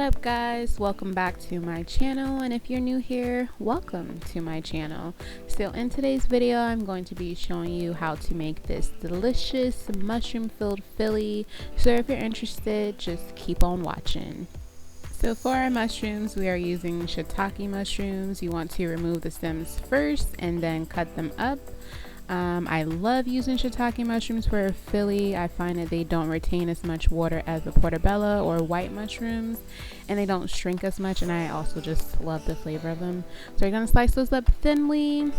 up guys, welcome back to my channel, and if you're new here, welcome to my channel. So in today's video I'm going to be showing you how to make this delicious mushroom filled Philly, so if you're interested, just keep on watching. So for our mushrooms, we are using shiitake mushrooms. You want to remove the stems first and then cut them up. I love using shiitake mushrooms for a Philly. I find that they don't retain as much water as the portobello or white mushrooms, and they don't shrink as much, and I also just love the flavor of them. So you're going to slice those up thinly,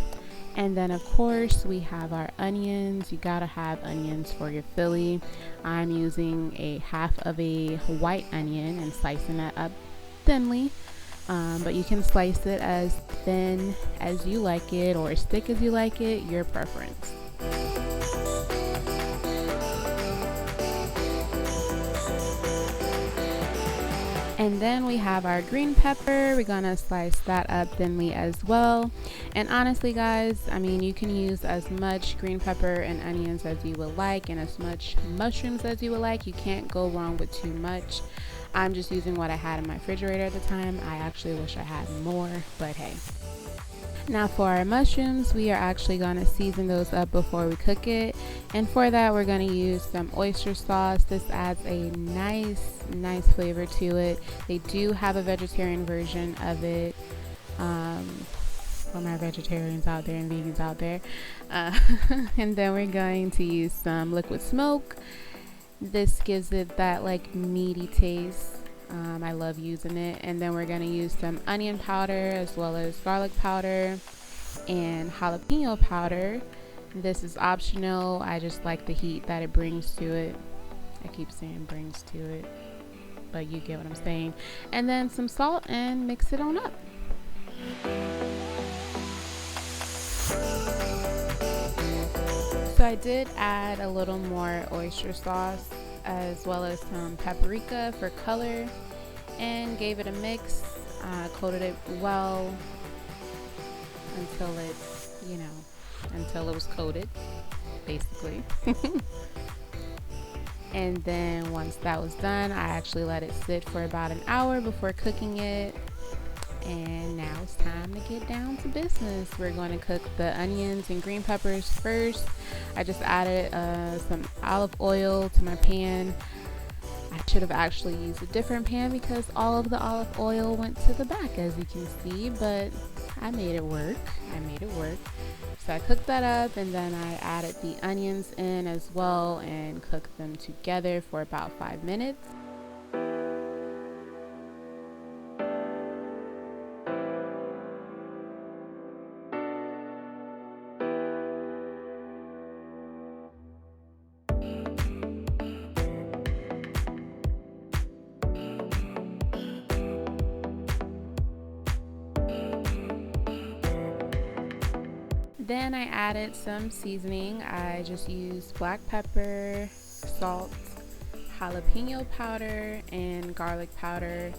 and then of course we have our onions. You gotta have onions for your Philly. I'm using a half of a white onion and slicing that up thinly. But you can slice it as thin as you like it or as thick as you like it, your preference. And then we have our green pepper. We're gonna slice that up thinly as well. And honestly guys, I mean, you can use as much green pepper and onions as you would like and as much mushrooms as you would like. You can't go wrong with too much. I'm just using what I had in my refrigerator at the time. I actually wish I had more, but hey. Now for our mushrooms, we are actually going to season those up before we cook it. And for that, we're going to use some oyster sauce. This adds a nice flavor to it. They do have a vegetarian version of it. For my vegetarians out there and vegans out there. And then we're going to use some liquid smoke. This gives it that like meaty taste. I love using it. And then we're going to use some onion powder as well as garlic powder and jalapeno powder. This is optional. I just like the heat that it brings to it. I keep saying brings to it, but you get what I'm saying. And then some salt and mix it on up. So I did add a little more oyster sauce as well as some paprika for color and gave it a mix. Coated it well until it, until it was coated, basically. And then once that was done, I actually let it sit for about an hour before cooking it. And now it's time to get down to business. We're going to cook the onions and green peppers first. I just added some olive oil to my pan. I should have actually used a different pan because all of the olive oil went to the back, as you can see, but I made it work. So I cooked that up, and then I added the onions in as well and cooked them together for about 5 minutes. Then I added some seasoning. I just used black pepper, salt, jalapeno powder, and garlic powder.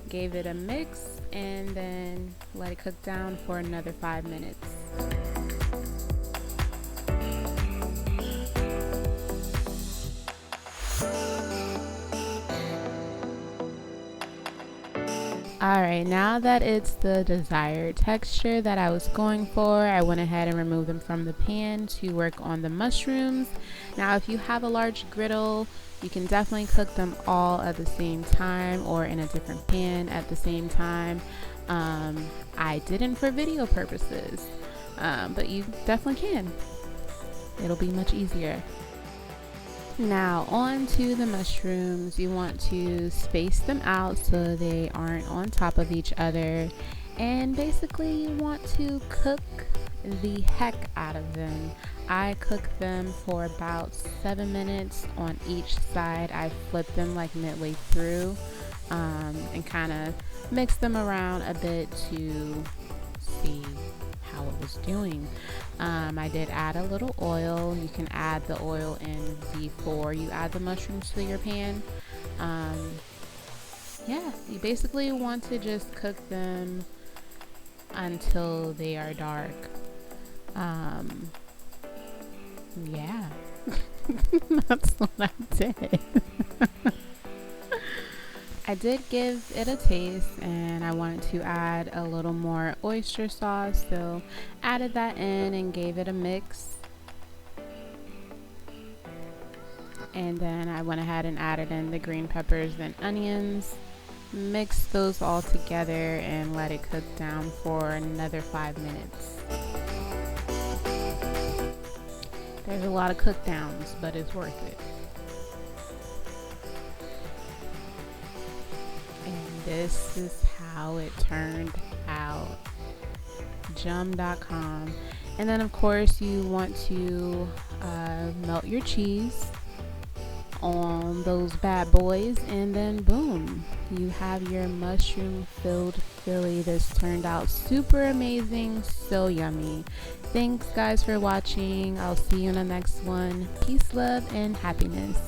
Gave it a mix and then let it cook down for another 5 minutes. Alright, now that it's the desired texture that I was going for, I went ahead and removed them from the pan to work on the mushrooms. Now if you have a large griddle, you can definitely cook them all at the same time or in a different pan at the same time. I didn't for video purposes, but you definitely can. It'll be much easier. Now on to the mushrooms. You want to space them out so they aren't on top of each other, and basically you want to cook the heck out of them. I cooked them for about 7 minutes on each side. I flipped them like midway through and kind of mixed them around a bit to see how it was doing. I did add a little oil. You can add the oil in before you add the mushrooms to your pan. Yeah, you basically want to just cook them until they are dark. Yeah, that's what I did. I did give it a taste and I wanted to add a little more oyster sauce, so added that in and gave it a mix. And then I went ahead and added in the green peppers and onions, mixed those all together and let it cook down for another 5 minutes. There's a lot of cook downs, but it's worth it. And this is how it turned out. Jum.com. And then of course you want to melt your cheese on those bad boys, and then boom, you have your mushroom filled Philly. This turned out super amazing, so yummy. Thanks guys for watching. I'll see you in the next one. Peace, love, and happiness.